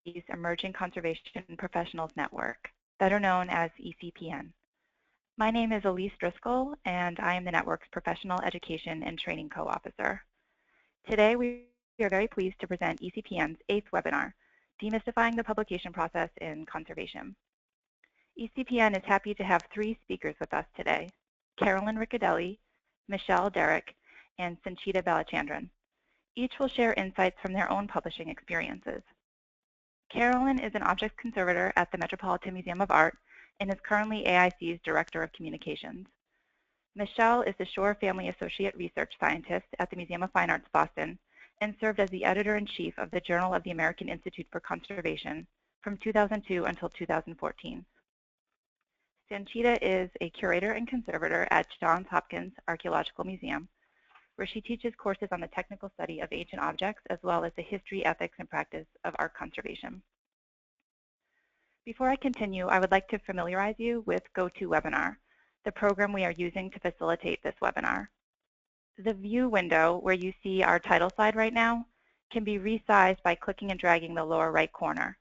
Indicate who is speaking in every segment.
Speaker 1: Emerging Conservation Professionals Network, better known as ECPN. My name is Elise Driscoll, and I am the network's Professional Education and Training Co-Officer. Today, we are very pleased to present ECPN's 8th webinar, Demystifying the Publication Process in Conservation. ECPN is happy to have 3 speakers with us today, Carolyn Riccardelli, Michele Derrick, and Sanchita Balachandran. Each will share insights from their own publishing experiences. Carolyn is an objects conservator at the Metropolitan Museum of Art and is currently AIC's Director of Communications. Michele is the Shore Family Associate Research Scientist at the Museum of Fine Arts, Boston, and served as the Editor-in-Chief of the Journal of the American Institute for Conservation from 2002 until 2014. Sanchita is a curator and conservator at Johns Hopkins Archaeological Museum, where she teaches courses on the technical study of ancient objects as well as the history, ethics, and practice of art conservation. Before I continue, I would like to familiarize you with GoToWebinar, the program we are using to facilitate this webinar. The view window where you see our title slide right now can be resized by clicking and dragging the lower right corner.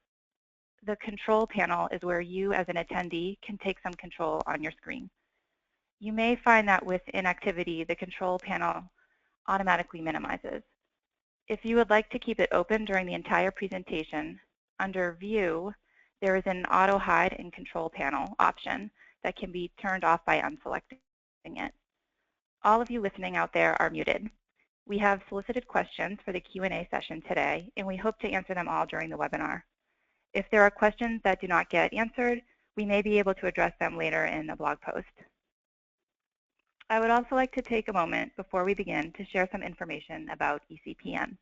Speaker 1: The control panel is where you as an attendee can take some control on your screen. You may find that with inactivity, the control panel automatically minimizes. If you would like to keep it open during the entire presentation, under View, there is an Auto Hide and Control Panel option that can be turned off by unselecting it. All of you listening out there are muted. We have solicited questions for the Q&A session today, and we hope to answer them all during the webinar. If there are questions that do not get answered, we may be able to address them later in a blog post. I would also like to take a moment before we begin to share some information about ECPN.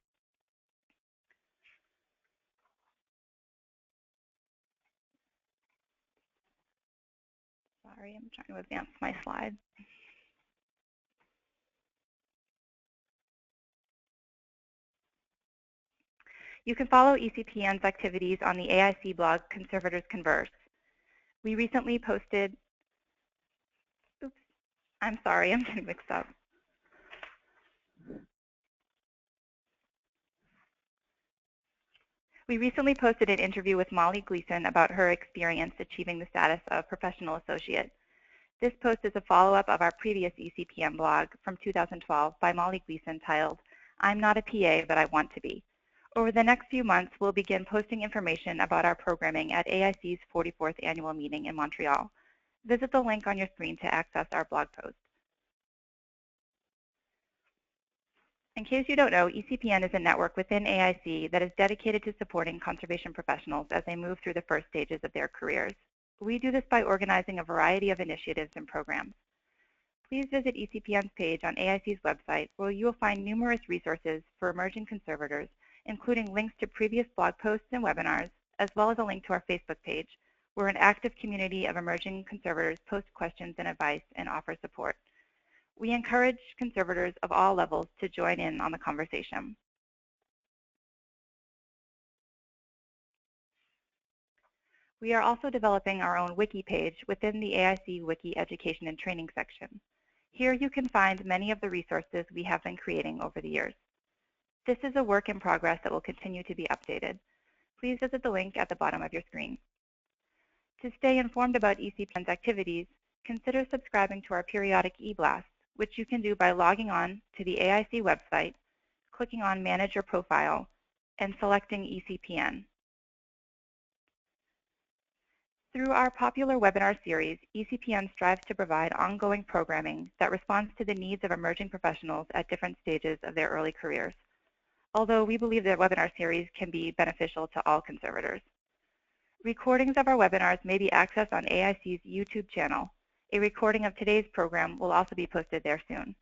Speaker 1: Sorry, I'm trying to advance my slide. You can follow ECPN's activities on the AIC blog Conservators Converse. We recently posted, I'm sorry, I'm getting mixed up. We recently posted an interview with Molly Gleason about her experience achieving the status of professional associate. This post is a follow-up of our previous ECPN blog from 2012 by Molly Gleason titled, I'm Not a PA, But I Want to Be. Over the next few months, we'll begin posting information about our programming at AIC's 44th annual meeting in Montreal. Visit the link on your screen to access our blog post. In case you don't know, ECPN is a network within AIC that is dedicated to supporting conservation professionals as they move through the first stages of their careers. We do this by organizing a variety of initiatives and programs. Please visit ECPN's page on AIC's website, where you will find numerous resources for emerging conservators, including links to previous blog posts and webinars, as well as a link to our Facebook page, where an active community of emerging conservators post questions and advice and offer support. We encourage conservators of all levels to join in on the conversation. We are also developing our own wiki page within the AIC Wiki Education and Training section. Here you can find many of the resources we have been creating over the years. This is a work in progress that will continue to be updated. Please visit the link at the bottom of your screen. To stay informed about ECPN's activities, consider subscribing to our periodic e-blasts, which you can do by logging on to the AIC website, clicking on Manage Your Profile, and selecting ECPN. Through our popular webinar series, ECPN strives to provide ongoing programming that responds to the needs of emerging professionals at different stages of their early careers, although we believe that webinar series can be beneficial to all conservators. Recordings of our webinars may be accessed on AIC's YouTube channel. A recording of today's program will also be posted there soon.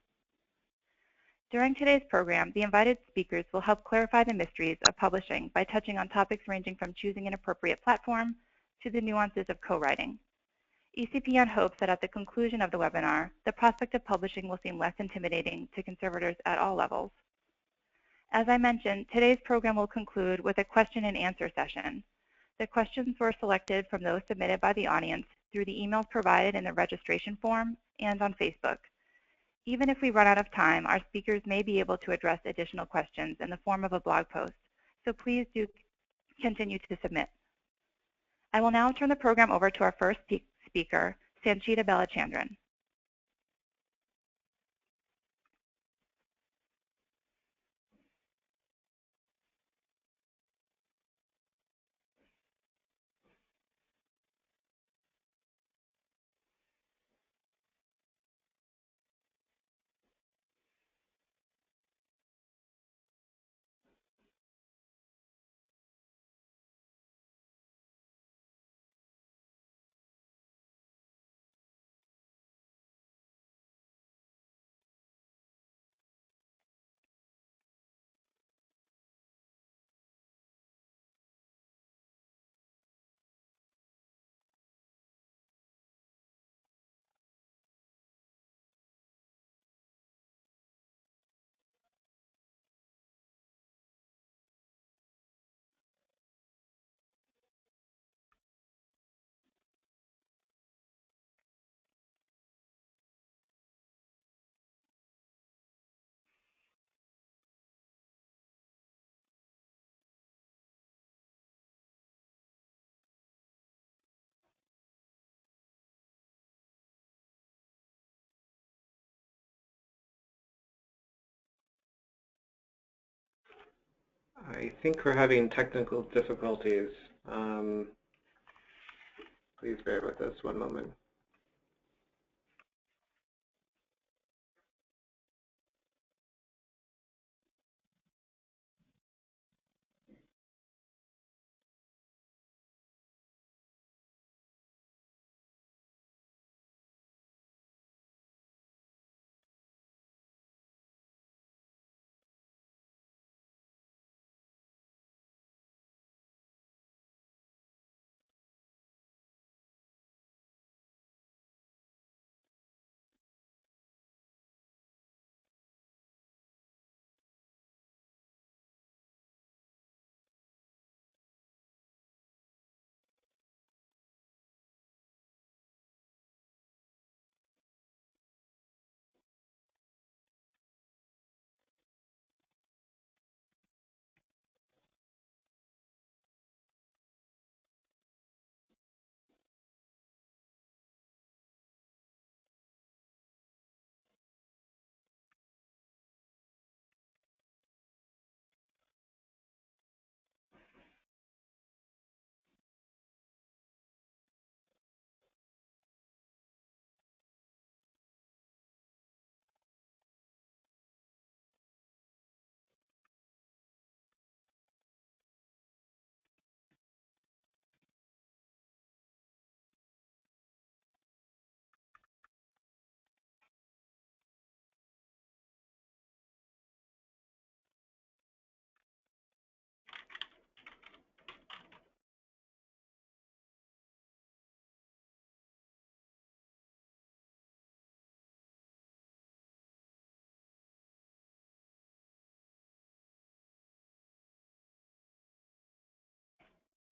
Speaker 1: During today's program, the invited speakers will help clarify the mysteries of publishing by touching on topics ranging from choosing an appropriate platform to the nuances of co-writing. ECPN hopes that at the conclusion of the webinar, the prospect of publishing will seem less intimidating to conservators at all levels. As I mentioned, today's program will conclude with a question and answer session. The questions were selected from those submitted by the audience through the emails provided in the registration form and on Facebook. Even if we run out of time, our speakers may be able to address additional questions in the form of a blog post, so please do continue to submit. I will now turn the program over to our first speaker, Sanchita Balachandran.
Speaker 2: I think we're having technical difficulties. Please bear with us one moment.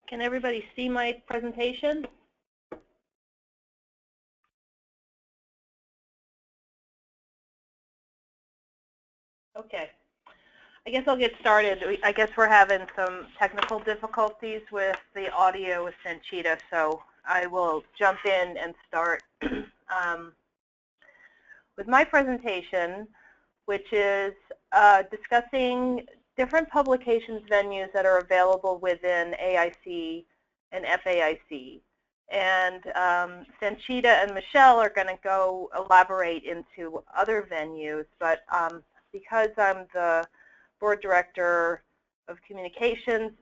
Speaker 3: Can everybody see my presentation? Okay. I guess I'll get started. I guess we're having some technical difficulties with the audio with Sanchita, so I will jump in and start with my presentation, which is discussing different publications venues that are available within AIC and FAIC. And Sanchita and Michele are going to go elaborate into other venues, but because I'm the board director of communications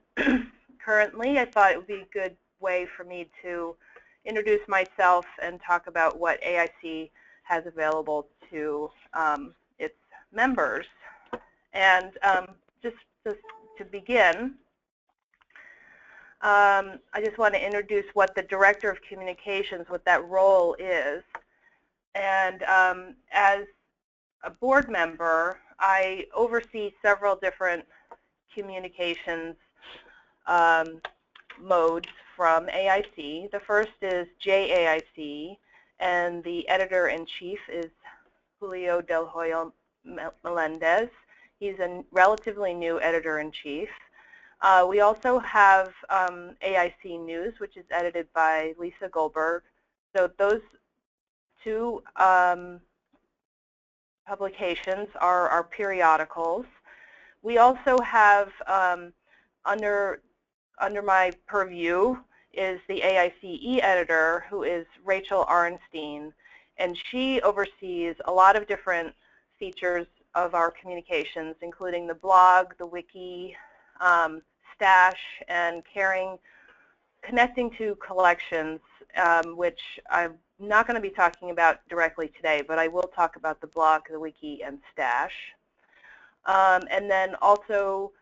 Speaker 3: currently, I thought it would be a good way for me to introduce myself and talk about what AIC has available to its members. And just to begin, I just want to introduce what the Director of Communications, what that role is. And as a board member, I oversee several different communications modes from AIC. The first is JAIC, and the editor-in-chief is Julio Del Hoyo Melendez. He's a relatively new editor-in-chief. We also have AIC News, which is edited by Lisa Goldberg. So those two publications are our periodicals. We also have, under my purview, is the AICE editor, who is Rachel Arnstein, and she oversees a lot of different features of our communications, including the blog, the wiki, stash, and connecting to collections, which I'm not going to be talking about directly today, but I will talk about the blog, the wiki, and stash. And then also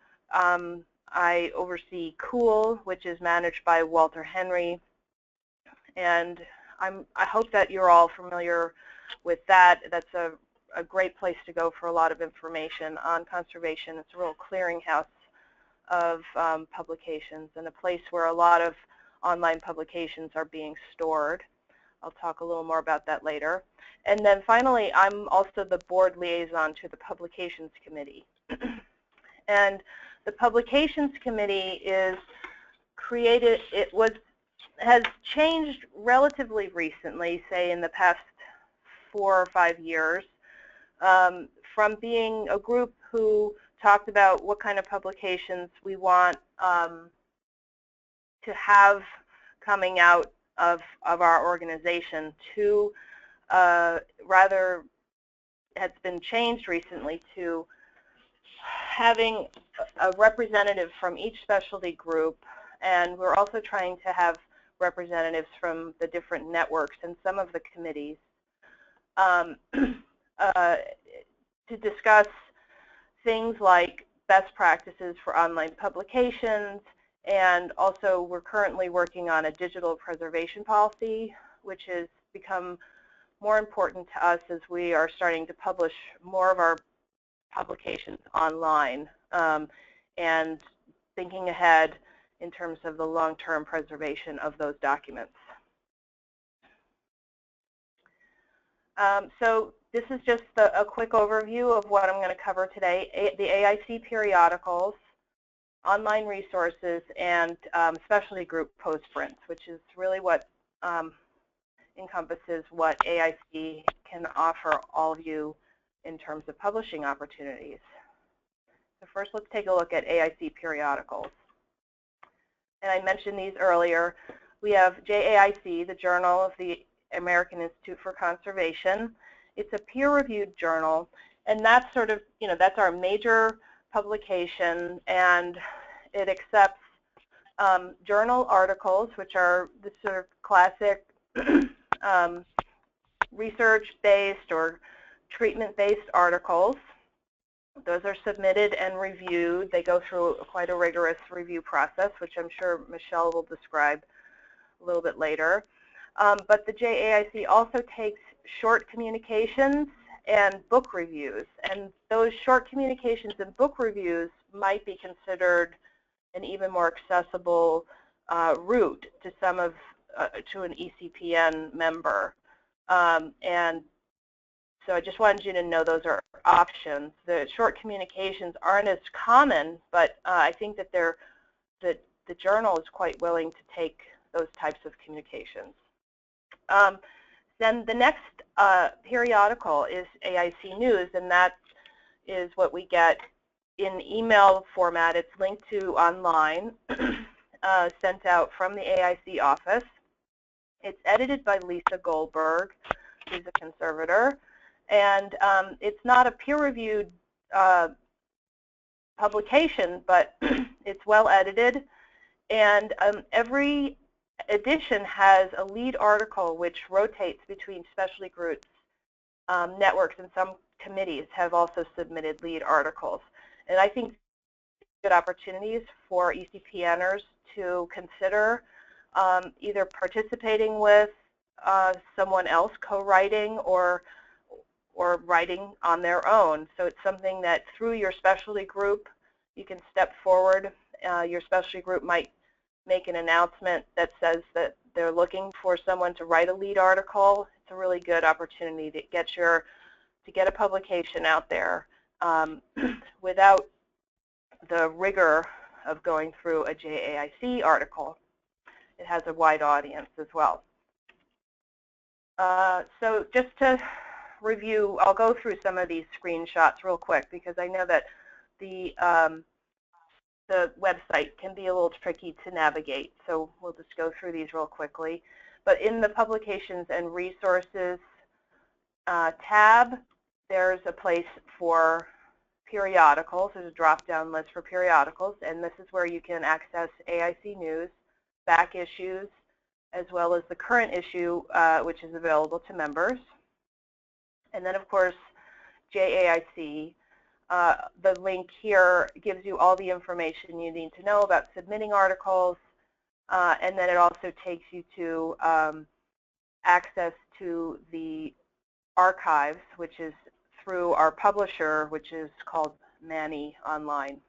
Speaker 3: I oversee Cool, which is managed by Walter Henry, and I hope that you're all familiar with that. That's a great place to go for a lot of information on conservation. It's a real clearinghouse of publications and a place where a lot of online publications are being stored. I'll talk a little more about that later. And then finally, I'm also the board liaison to the Publications Committee. And the Publications Committee is created, has changed relatively recently, say in the past 4 or 5 years, from being a group who talked about what kind of publications we want to have coming out of our organization to rather has been changed recently to having a representative from each specialty group, and we're also trying to have representatives from the different networks and some of the committees to discuss things like best practices for online publications, and also we're currently working on a digital preservation policy, which has become more important to us as we are starting to publish more of our publications online, and thinking ahead in terms of the long-term preservation of those documents. So this is just a quick overview of what I'm going to cover today. The AIC periodicals, online resources, and specialty group postprints, which is really what encompasses what AIC can offer all of you in terms of publishing opportunities. So first, let's take a look at AIC periodicals. And I mentioned these earlier. We have JAIC, the Journal of the American Institute for Conservation. It's a peer-reviewed journal, and that's sort of, that's our major publication, and it accepts journal articles, which are the sort of classic research-based or treatment-based articles. Those are submitted and reviewed. They go through quite a rigorous review process, which I'm sure Michele will describe a little bit later. But the JAIC also takes short communications and book reviews. And those short communications and book reviews might be considered an even more accessible route to some of to an ECPN member. And so I just wanted you to know those are options. The short communications aren't as common, but I think that the journal is quite willing to take those types of communications. Then the next periodical is AIC News, and that is what we get in email format. It's linked to online, sent out from the AIC office. It's edited by Lisa Goldberg, who's a conservator, and it's not a peer-reviewed publication, but it's well edited, and every edition has a lead article which rotates between specialty groups, networks, and some committees have also submitted lead articles. And I think good opportunities for ECPNers to consider either participating with someone else co-writing or writing on their own. So it's something that through your specialty group you can step forward. Your specialty group might make an announcement that says that they're looking for someone to write a lead article. It's a really good opportunity to get a publication out there without the rigor of going through a JAIC article. It has a wide audience as well. So just to review, I'll go through some of these screenshots real quick because I know that the website can be a little tricky to navigate. So we'll just go through these real quickly. But in the Publications and Resources tab, there's a place for periodicals. There's a drop-down list for periodicals, and this is where you can access AIC news, back issues, as well as the current issue, which is available to members. And then, of course, JAIC. The link here gives you all the information you need to know about submitting articles, and then it also takes you to access to the archives, which is through our publisher, which is called Manny Online.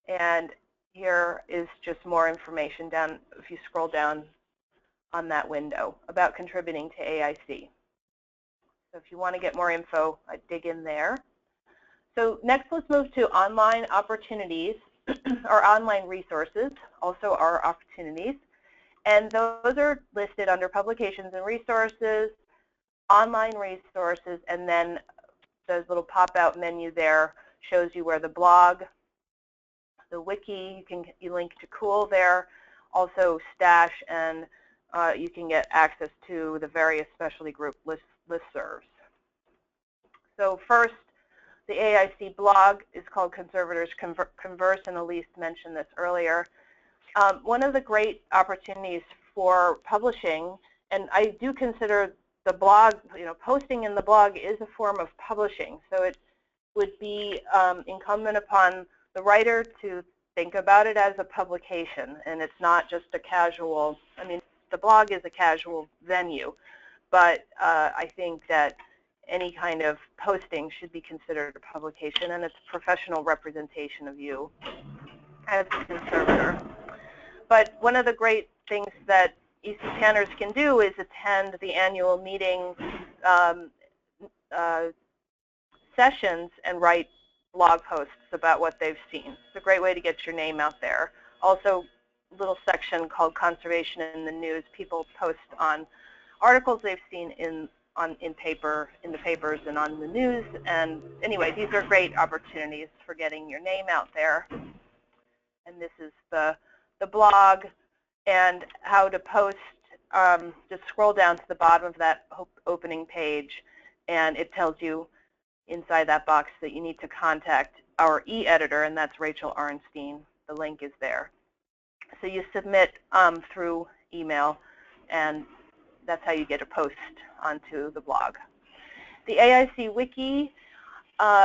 Speaker 3: And here is just more information down, if you scroll down on that window, about contributing to AIC. So if you want to get more info, dig in there. So next, let's move to online opportunities, or online resources, also our opportunities. And those are listed under Publications and Resources, Online Resources, and then the little pop-out menu there shows you where the blog, the wiki, you link to Cool there, also Stash, and you can get access to the various specialty group listservs. So first, the AIC blog is called Conservators Converse, and Elise mentioned this earlier. One of the great opportunities for publishing, and I do consider the blog, posting in the blog is a form of publishing. So it would be incumbent upon the writer to think about it as a publication, and it's not just a casual, the blog is a casual venue, but I think that any kind of posting should be considered a publication, and it's a professional representation of you as a conservator. But one of the great things that ECPNers can do is attend the annual meeting sessions and write blog posts about what they've seen. It's a great way to get your name out there. Also, a little section called Conservation in the News. People post on articles they've seen in the papers and on the news. And anyway, these are great opportunities for getting your name out there. And this is the blog and how to post. Just scroll down to the bottom of that opening page, and it tells you inside that box that you need to contact our e-editor, and that's Rachel Arnstein. The link is there. So you submit through email, and that's how you get a post onto the blog. The AIC Wiki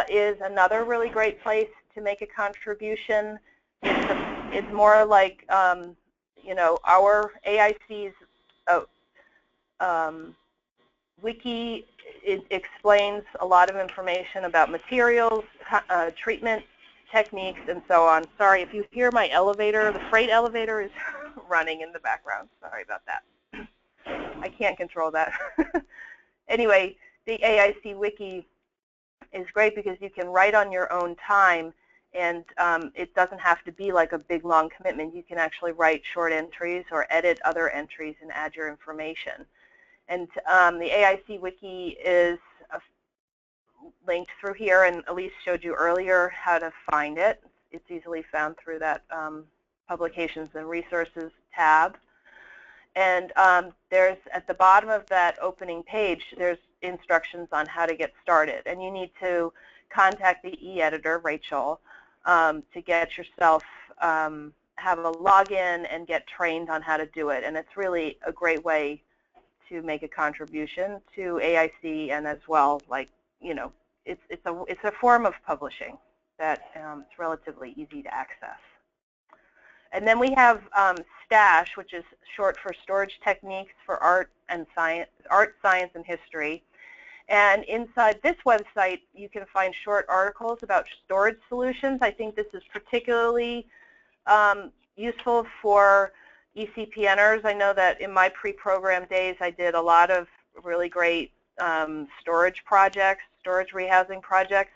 Speaker 3: is another really great place to make a contribution. It's more like, our AIC's wiki. It explains a lot of information about materials, treatment techniques, and so on. Sorry, if you hear my elevator, the freight elevator is running in the background. Sorry about that. I can't control that. Anyway, the AIC Wiki is great because you can write on your own time, and it doesn't have to be like a big, long commitment. You can actually write short entries or edit other entries and add your information. And the AIC Wiki is linked through here, and Elise showed you earlier how to find it. It's easily found through that Publications and Resources tab. And there's, at the bottom of that opening page, there's instructions on how to get started. And you need to contact the e-editor, Rachel, to get yourself, have a login and get trained on how to do it. And it's really a great way to make a contribution to AIC, and as well, like, it's a form of publishing that it's relatively easy to access. And then we have Stash, which is short for Storage Techniques for Art, Science, and History. And inside this website, you can find short articles about storage solutions. I think this is particularly useful for ECPNers. I know that in my pre-program days, I did a lot of really great storage projects, storage rehousing projects.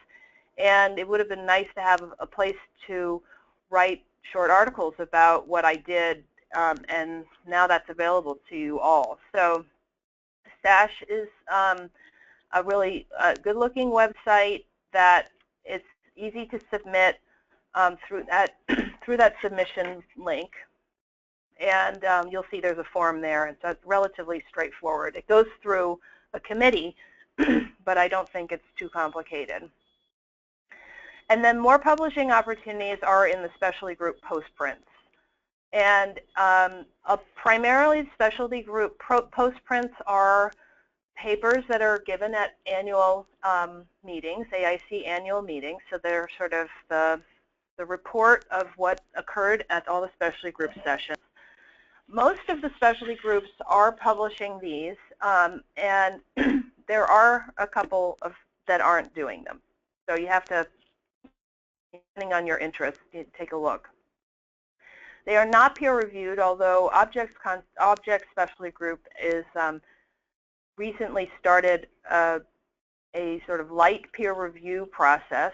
Speaker 3: and it would have been nice to have a place to write short articles about what I did, and now that's available to you all. So Stash is a really good-looking website that it's easy to submit through that submission link. And you'll see there's a form there. It's relatively straightforward. It goes through a committee, but I don't think it's too complicated. And then more publishing opportunities are in the specialty group Postprints. And primarily specialty group Postprints are papers that are given at annual meetings, AIC annual meetings. So they're sort of the report of what occurred at all the specialty group sessions. Most of the specialty groups are publishing these, and there are a couple that aren't doing them. So you have to, depending on your interest, take a look. They are not peer-reviewed, although Object Specialty Group is recently started a sort of light peer review process,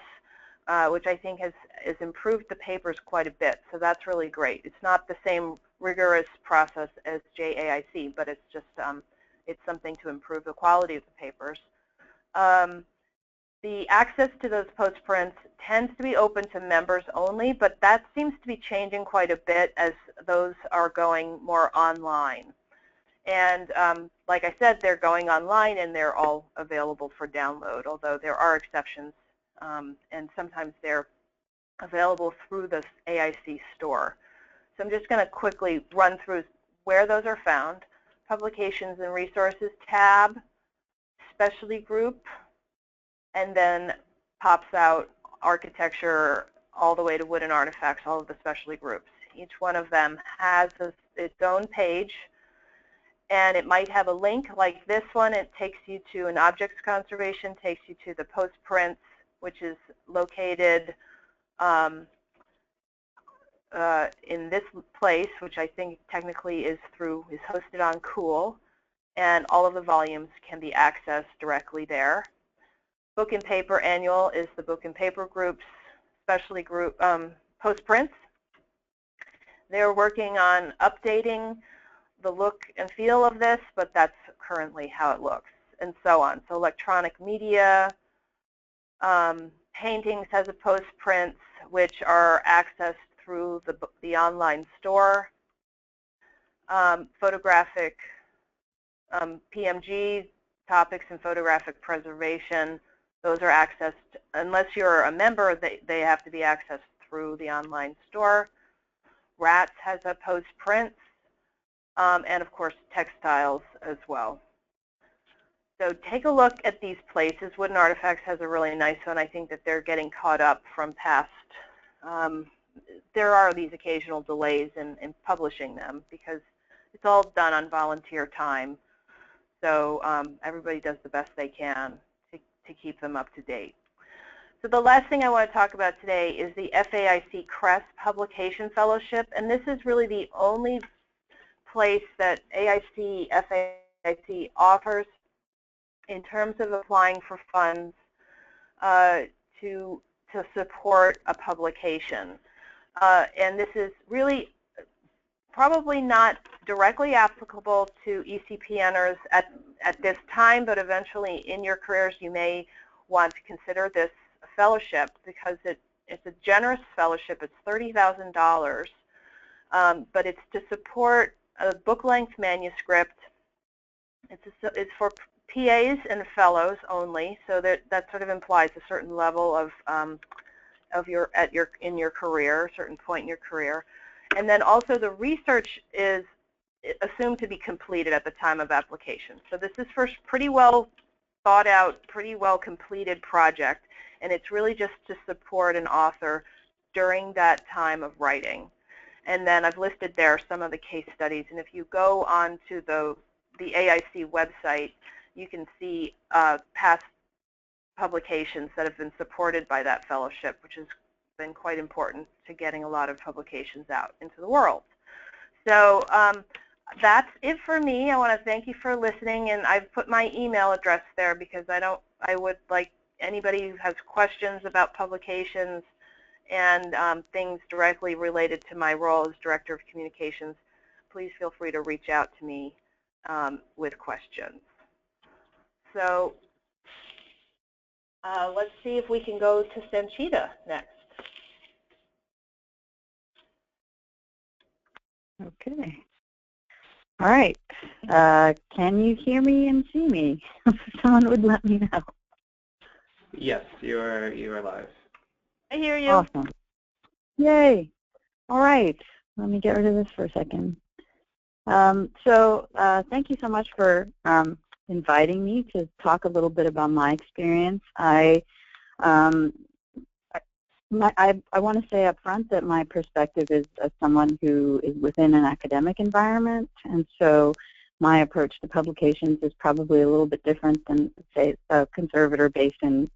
Speaker 3: which I think has improved the papers quite a bit. So that's really great. It's not the same rigorous process as JAIC, but it's just it's something to improve the quality of the papers. The access to those postprints tends to be open to members only, but that seems to be changing quite a bit as those are going more online. And like I said, they're going online and they're all available for download, although there are exceptions, and sometimes they're available through the AIC store. So I'm just going to quickly run through where those are found. Publications and Resources tab, Specialty Group, and then pops out Architecture all the way to Wood and Artifacts, all of the specialty groups. Each one of them has its own page, and it might have a link like this one. It takes you to an objects conservation, takes you to the Postprints, which is located in this place, which I think technically is hosted on Cool, and all of the volumes can be accessed directly there. Book and Paper Annual is the Book and Paper Group's specialty group Postprints. They're working on updating the look and feel of this, but that's currently how it looks, and so on. So electronic media, paintings has a Postprints, which are accessed through the online store. Photographic PMG, topics and photographic preservation, those are accessed, unless you're a member, they have to be accessed through the online store. Rats has a Postprints, and of course textiles as well. So take a look at these places. Wood and Artifacts has a really nice one. I think that they're getting caught up from past. There are these occasional delays in publishing them because it's all done on volunteer time. So everybody does the best they can to keep them up to date. So the last thing I want to talk about today is the FAIC Kress Publication Fellowship, and this is really the only place that FAIC offers in terms of applying for funds to support a publication. And this is really probably not directly applicable to ECPNers at this time, but eventually in your careers you may want to consider this fellowship because it's a generous fellowship. It's $30,000, but it's to support a book-length manuscript. It's for PAs and fellows only, so that sort of implies a certain level of in your career, a certain point in your career. And then also the research is assumed to be completed at the time of application. So this is for pretty well thought out, pretty well completed project, and it's really just to support an author during that time of writing. And then I've listed there some of the case studies, and if you go on to the AIC website, you can see past publications that have been supported by that fellowship, which has been quite important to getting a lot of publications out into the world. So that's it for me. I want to thank you for listening, and I've put my email address there because I would like anybody who has questions about publications and things directly related to my role as Director of Communications, please feel free to reach out to me with questions. So let's see if we can go to Sanchita next.
Speaker 4: Okay. All right. Can you hear me and see me? Someone would let me know.
Speaker 2: Yes, you are live.
Speaker 3: I hear you.
Speaker 4: Awesome. Yay. All right. Let me get rid of this for a second. Thank you so much for inviting me to talk a little bit about my experience. I want to say up front that my perspective is as someone who is within an academic environment, and so my approach to publications is probably a little bit different than, say, a conservator based in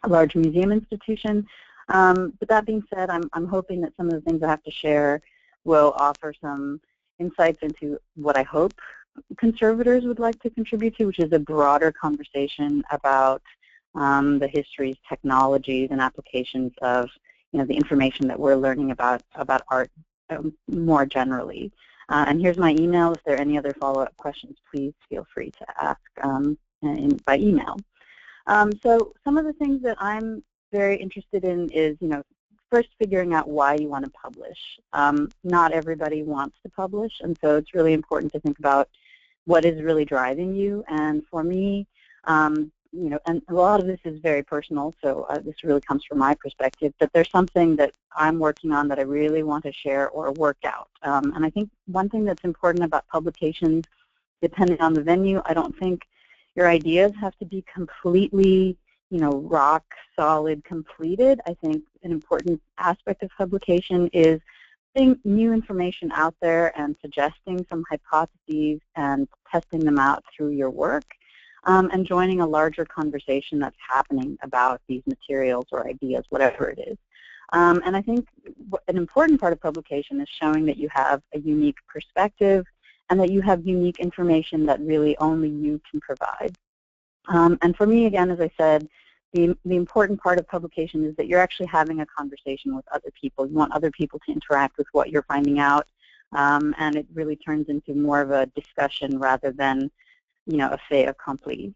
Speaker 4: a large museum institution. But that being said, I'm hoping that some of the things I have to share will offer some insights into what I hope conservators would like to contribute to, which is a broader conversation about the histories, technologies, and applications of the information that we're learning about art more generally. And here's my email. If there are any other follow-up questions, please feel free to ask by email. So some of the things that I'm very interested in is, first figuring out why you want to publish. Not everybody wants to publish, and so it's really important to think about what is really driving you. And for me, and a lot of this is very personal, so this really comes from my perspective, but there's something that I'm working on that I really want to share or work out. And I think one thing that's important about publications, depending on the venue, I don't think your ideas have to be completely, rock solid completed. I think an important aspect of publication is putting new information out there and suggesting some hypotheses and testing them out through your work. And joining a larger conversation that's happening about these materials or ideas, whatever it is. And I think an important part of publication is showing that you have a unique perspective and that you have unique information that really only you can provide. And for me, again, as I said, the important part of publication is that you're actually having a conversation with other people. You want other people to interact with what you're finding out, and it really turns into more of a discussion rather than a fait accompli.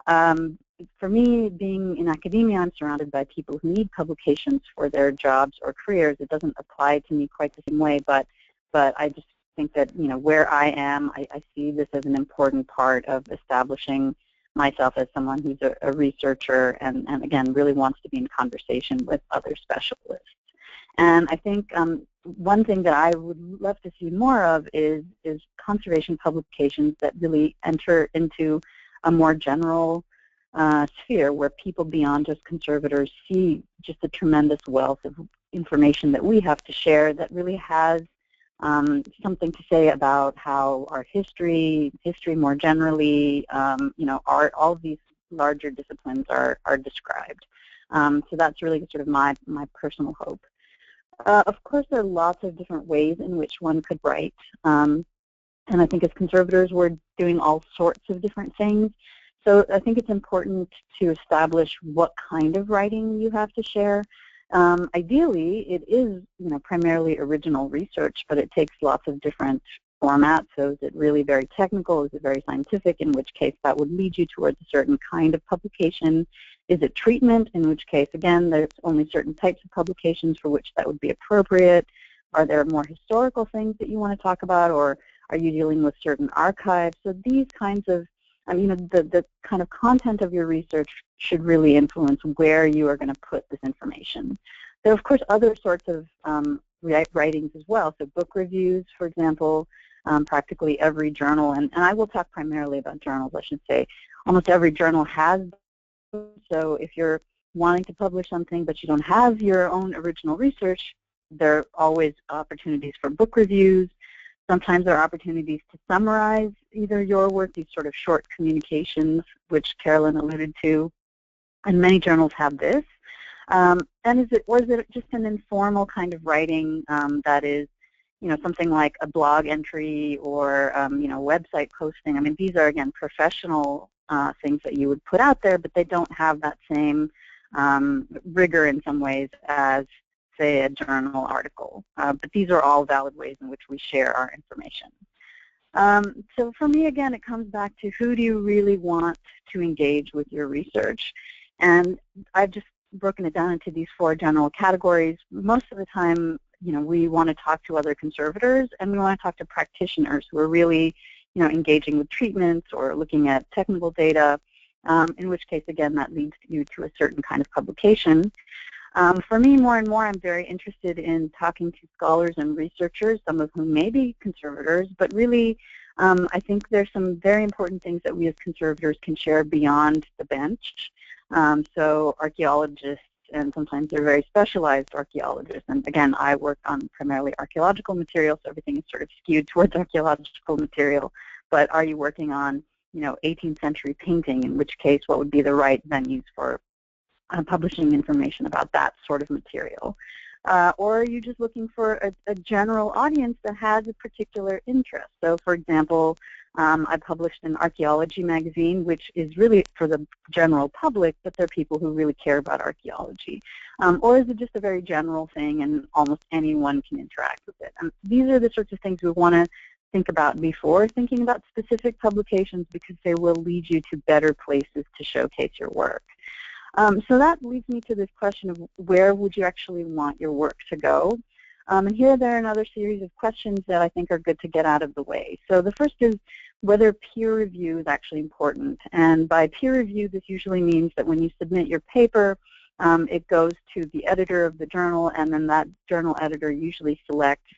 Speaker 4: For me, being in academia, I'm surrounded by people who need publications for their jobs or careers. It doesn't apply to me quite the same way, but I just think that, where I am, I see this as an important part of establishing myself as someone who's a researcher and again, really wants to be in conversation with other specialists. And I think one thing that I would love to see more of is conservation publications that really enter into a more general sphere where people beyond just conservators see just a tremendous wealth of information that we have to share that really has something to say about how our history more generally, art, all of these larger disciplines are described. So that's really sort of my personal hope. Of course, there are lots of different ways in which one could write. And I think as conservators, we're doing all sorts of different things. So I think it's important to establish what kind of writing you have to share. Ideally, it is primarily original research, but it takes lots of different formats. So is it really very technical? Is it very scientific? In which case, that would lead you towards a certain kind of publication. Is it treatment? In which case, again, there's only certain types of publications for which that would be appropriate. Are there more historical things that you want to talk about, or are you dealing with certain archives? So these kinds of, the kind of content of your research should really influence where you are going to put this information. There are, of course, other sorts of writings as well. So book reviews, for example, practically every journal, and I will talk primarily about journals, I should say. Almost every journal has. So if you're wanting to publish something but you don't have your own original research, there are always opportunities for book reviews. Sometimes there are opportunities to summarize either your work, these sort of short communications, which Carolyn alluded to, and many journals have this. And is it just an informal kind of writing that is, something like a blog entry or, website posting? I mean, these are, again, professional things that you would put out there, but they don't have that same rigor in some ways as, say, a journal article. But these are all valid ways in which we share our information. So for me, again, it comes back to who do you really want to engage with your research? And I've just broken it down into these 4 general categories. Most of the time, we want to talk to other conservators, and we want to talk to practitioners who are really, engaging with treatments or looking at technical data, in which case, again, that leads you to a certain kind of publication. For me, more and more, I'm very interested in talking to scholars and researchers, some of whom may be conservators, but really, I think there's some very important things that we as conservators can share beyond the bench. So archaeologists, and sometimes they're very specialized archaeologists, and again, I work on primarily archaeological material, so everything is sort of skewed towards archaeological material, but are you working on, 18th century painting, in which case, what would be the right venues for publishing information about that sort of material? Or are you just looking for a general audience that has a particular interest? So, for example, I published an archaeology magazine, which is really for the general public, but there are people who really care about archaeology. Or is it just a very general thing and almost anyone can interact with it? These are the sorts of things we want to think about before thinking about specific publications, because they will lead you to better places to showcase your work. So that leads me to this question of where would you actually want your work to go? And here there are another series of questions that I think are good to get out of the way. So the first is whether peer review is actually important. And by peer review, this usually means that when you submit your paper, it goes to the editor of the journal, and then that journal editor usually selects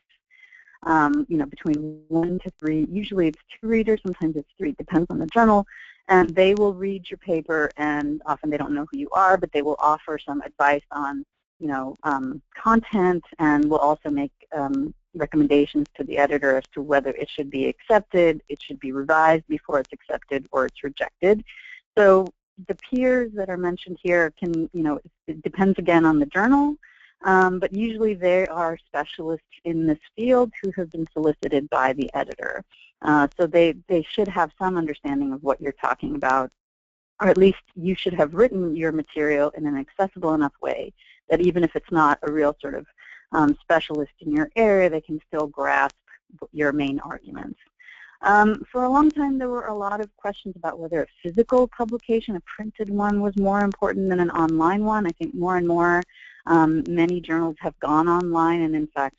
Speaker 4: between 1 to 3. Usually it's 2 readers, sometimes it's 3, depends on the journal. And they will read your paper, and often they don't know who you are, but they will offer some advice on, content, and will also make recommendations to the editor as to whether it should be accepted, it should be revised before it's accepted, or it's rejected. So the peers that are mentioned here can, it depends again on the journal, but usually they are specialists in this field who have been solicited by the editor. So they should have some understanding of what you're talking about, or at least you should have written your material in an accessible enough way that even if it's not a real sort of specialist in your area, they can still grasp your main arguments. For a long time, there were a lot of questions about whether a physical publication, a printed one, was more important than an online one. I think more and more, many journals have gone online, and in fact,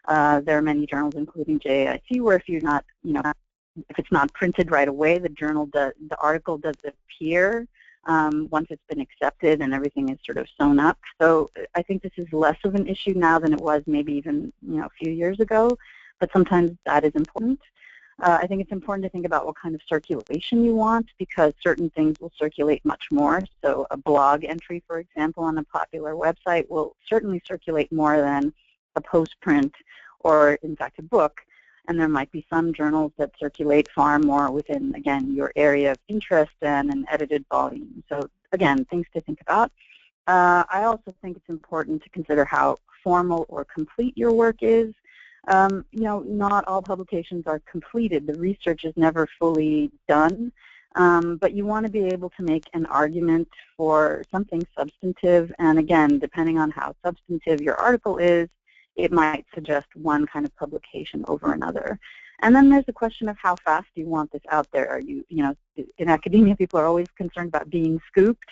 Speaker 4: there are many journals, including JAIC, where if you're not, if it's not printed right away, the article does appear once it's been accepted and everything is sort of sewn up. So I think this is less of an issue now than it was maybe even a few years ago, but sometimes that is important. I think it's important to think about what kind of circulation you want, because certain things will circulate much more. So a blog entry, for example, on a popular website will certainly circulate more than a postprint or, in fact, a book. And there might be some journals that circulate far more within, again, your area of interest than an edited volume. So, again, things to think about. I also think it's important to consider how formal or complete your work is. Not all publications are completed. The research is never fully done, but you want to be able to make an argument for something substantive. And again, depending on how substantive your article is, it might suggest one kind of publication over another. And then there's the question of how fast you want this out there. Are you, in academia, people are always concerned about being scooped.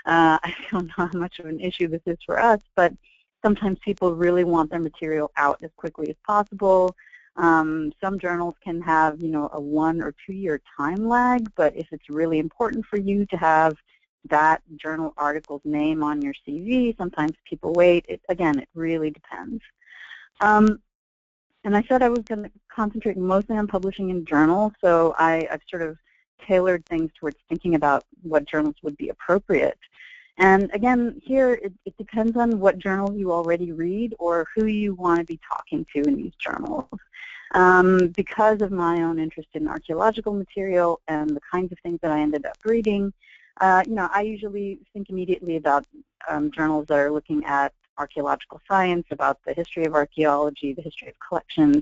Speaker 4: I don't know how much of an issue this is for us, but sometimes people really want their material out as quickly as possible. Some journals can have, a 1 or 2 year time lag, but if it's really important for you to have that journal article's name on your CV, sometimes people wait. Again, it really depends. And I said I was going to concentrate mostly on publishing in journals, so I've sort of tailored things towards thinking about what journals would be appropriate. And again, here it depends on what journal you already read or who you want to be talking to in these journals. Because of my own interest in archaeological material and the kinds of things that I ended up reading, I usually think immediately about journals that are looking at archaeological science, about the history of archaeology, the history of collections,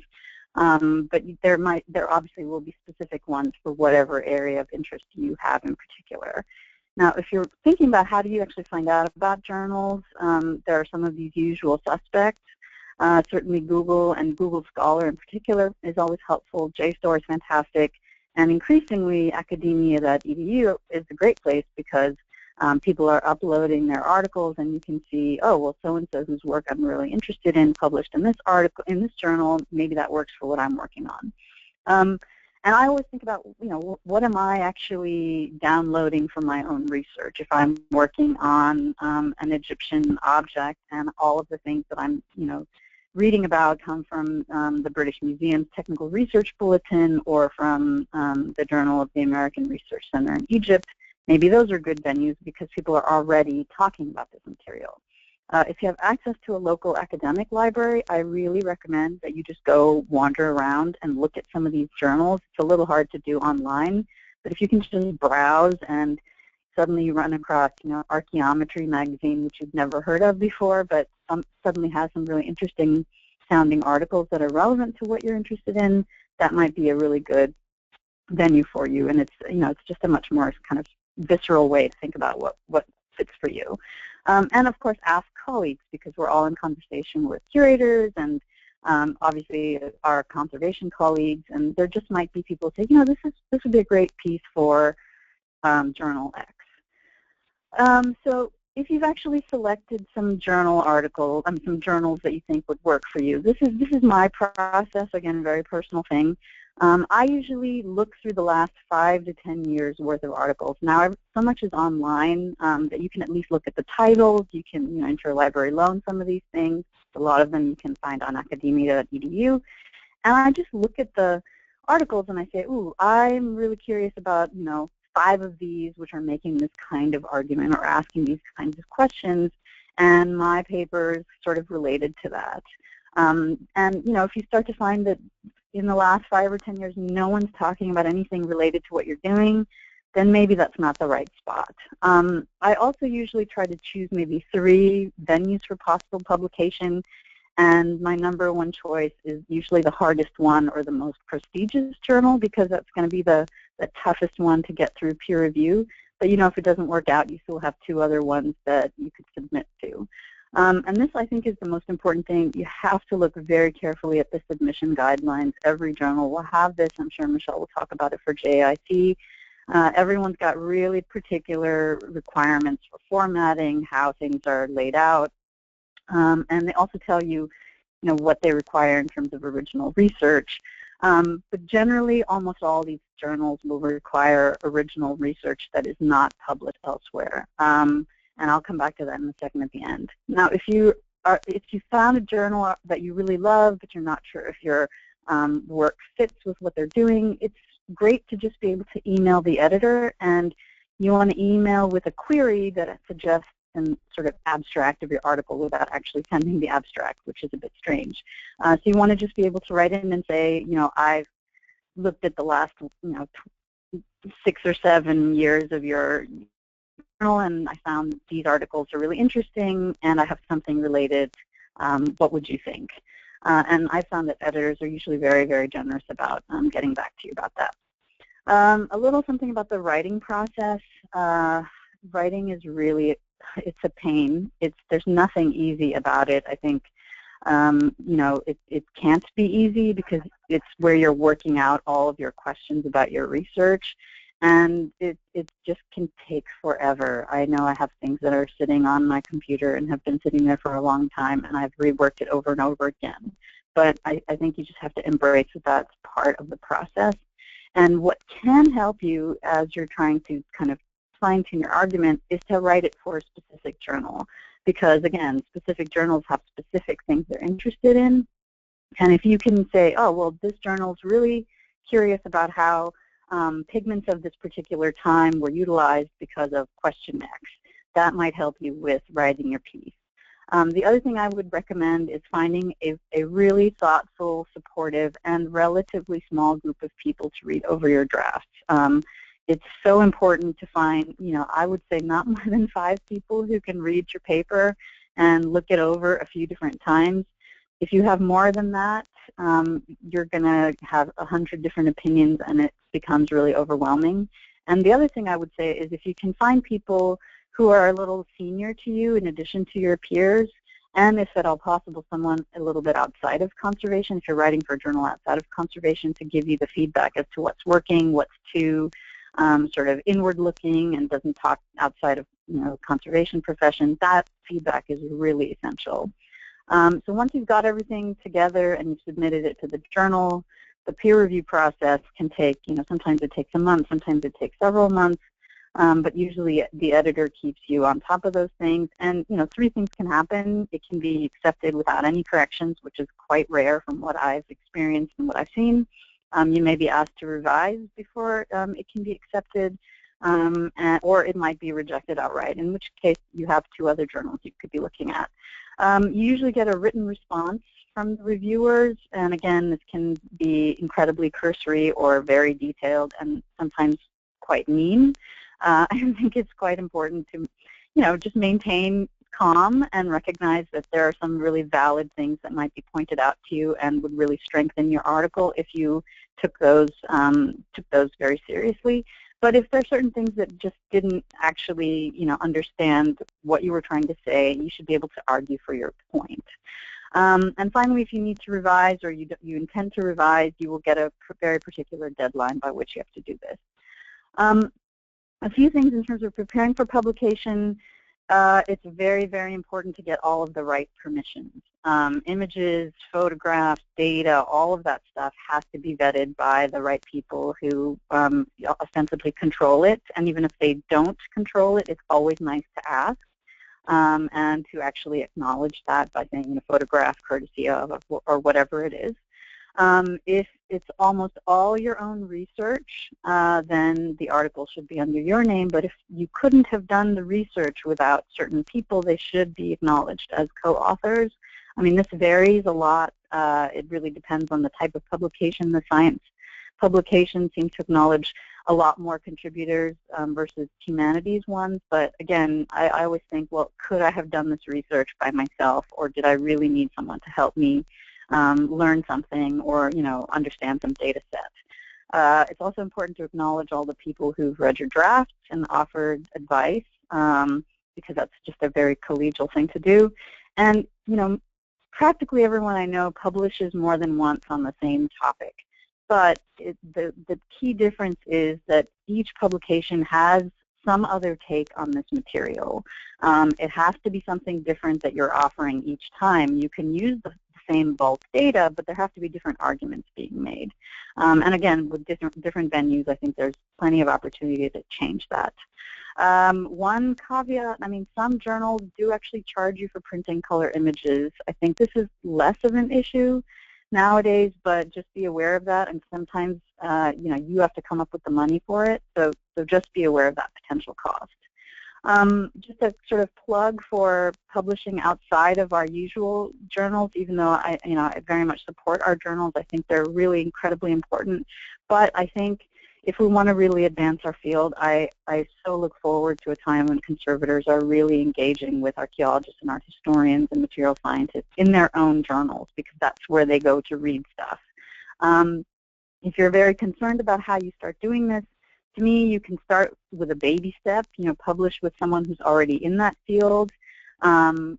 Speaker 4: but there obviously will be specific ones for whatever area of interest you have in particular. Now, if you're thinking about how do you actually find out about journals, there are some of these usual suspects. Certainly Google, and Google Scholar in particular is always helpful. JSTOR is fantastic. And increasingly, academia.edu is a great place because people are uploading their articles, and you can see, oh, well, so-and-so whose work I'm really interested in published in this article, in this journal, maybe that works for what I'm working on. And I always think about, what am I actually downloading from my own research? If I'm working on an Egyptian object and all of the things that I'm, reading about come from the British Museum's Technical Research Bulletin or from the Journal of the American Research Center in Egypt, maybe those are good venues because people are already talking about this material. If you have access to a local academic library, I really recommend that you just go wander around and look at some of these journals. It's a little hard to do online, but if you can just browse and suddenly you run across, Archaeometry magazine, which you've never heard of before, but suddenly has some really interesting sounding articles that are relevant to what you're interested in, that might be a really good venue for you. And it's, it's just a much more kind of visceral way to think about what fits for you. And of course, ask colleagues, because we're all in conversation with curators and obviously our conservation colleagues, and there just might be people who say, this would be a great piece for Journal X. So if you've actually selected some journal articles, some journals that you think would work for you, this is my process. Again, a very personal thing. I usually look through the last 5 to 10 years worth of articles. Now, so much is online that you can at least look at the titles. You can, interlibrary loan some of these things. A lot of them you can find on academia.edu. And I just look at the articles and I say, ooh, I'm really curious about, 5 of these which are making this kind of argument or asking these kinds of questions, and my paper is sort of related to that. And, if you start to find that in the last 5 or 10 years no one's talking about anything related to what you're doing, then maybe that's not the right spot. I also usually try to choose maybe 3 venues for possible publication, and my #1 choice is usually the hardest one or the most prestigious journal, because that's going to be the toughest one to get through peer review. But if it doesn't work out, you still have 2 other ones that you could submit to. And this, I think, is the most important thing. You have to look very carefully at the submission guidelines. Every journal will have this. I'm sure Michelle will talk about it for JAIC. Everyone's got really particular requirements for formatting, how things are laid out. And they also tell you, what they require in terms of original research. But generally, almost all these journals will require original research that is not published elsewhere. And I'll come back to that in a second at the end. Now, if you found a journal that you really love, but you're not sure if your work fits with what they're doing, it's great to just be able to email the editor, and you want to email with a query that suggests an sort of abstract of your article without actually sending the abstract, which is a bit strange. So you want to just be able to write in and say, I've looked at the last, 6 or 7 years of your journal, and I found these articles are really interesting, and I have something related. What would you think? And I found that editors are usually very, very generous about getting back to you about that. A little something about the writing process. Writing is really, it's a pain. There's nothing easy about it. I think, it can't be easy because it's where you're working out all of your questions about your research, and it just can take forever. I know I have things that are sitting on my computer and have been sitting there for a long time, and I've reworked it over and over again. But I think you just have to embrace that that's part of the process. And what can help you as you're trying to kind of fine-tune your argument is to write it for a specific journal. Because, again, specific journals have specific things they're interested in. And if you can say, oh, well, this journal's really curious about how pigments of this particular time were utilized because of question X, that might help you with writing your piece. The other thing I would recommend is finding a really thoughtful, supportive, and relatively small group of people to read over your draft. It's so important to find, I would say not more than 5 people who can read your paper and look it over a few different times. If you have more than that, you're going to have 100 different opinions, and it becomes really overwhelming. And the other thing I would say is if you can find people who are a little senior to you in addition to your peers, and if at all possible, someone a little bit outside of conservation, if you're writing for a journal outside of conservation, to give you the feedback as to what's working, what's too sort of inward-looking and doesn't talk outside of conservation profession, that feedback is really essential. So once you've got everything together and you've submitted it to the journal, the peer review process can take, sometimes it takes a month, sometimes it takes several months, but usually the editor keeps you on top of those things. And, 3 things can happen. It can be accepted without any corrections, which is quite rare from what I've experienced and what I've seen. You may be asked to revise before it can be accepted, or it might be rejected outright, in which case you have 2 other journals you could be looking at. You usually get a written response from the reviewers, and again, this can be incredibly cursory or very detailed and sometimes quite mean. I think it's quite important to, just maintain calm and recognize that there are some really valid things that might be pointed out to you and would really strengthen your article if you took those very seriously. But if there are certain things that just didn't actually, understand what you were trying to say, you should be able to argue for your point. And finally, if you need to revise or you intend to revise, you will get a very particular deadline by which you have to do this. A few things in terms of preparing for publication. It's very, very important to get all of the right permissions. Images, photographs, data, all of that stuff has to be vetted by the right people who ostensibly control it. And even if they don't control it, it's always nice to ask and to actually acknowledge that by saying photograph courtesy of or whatever it is. If it's almost all your own research, then the article should be under your name. But if you couldn't have done the research without certain people, they should be acknowledged as co-authors. I mean, this varies a lot. It really depends on the type of publication. The science publications seem to acknowledge a lot more contributors versus humanities ones. But again, I always think, well, could I have done this research by myself, or did I really need someone to help me learn something or, understand some data set? It's also important to acknowledge all the people who've read your drafts and offered advice because that's just a very collegial thing to do. And, practically everyone I know publishes more than once on the same topic. But the key difference is that each publication has some other take on this material. It has to be something different that you're offering each time. You can use the same bulk data, but there have to be different arguments being made. And again, with different venues, I think there's plenty of opportunity to change that. One caveat, some journals do actually charge you for printing color images. I think this is less of an issue nowadays, but just be aware of that. And sometimes, you have to come up with the money for it. So just be aware of that potential cost. Just a sort of plug for publishing outside of our usual journals, even though I very much support our journals. I think they're really incredibly important. But I think if we want to really advance our field, I so look forward to a time when conservators are really engaging with archaeologists and art historians and material scientists in their own journals, because that's where they go to read stuff. If you're very concerned about how you start doing this, to me, you can start with a baby step, publish with someone who's already in that field. And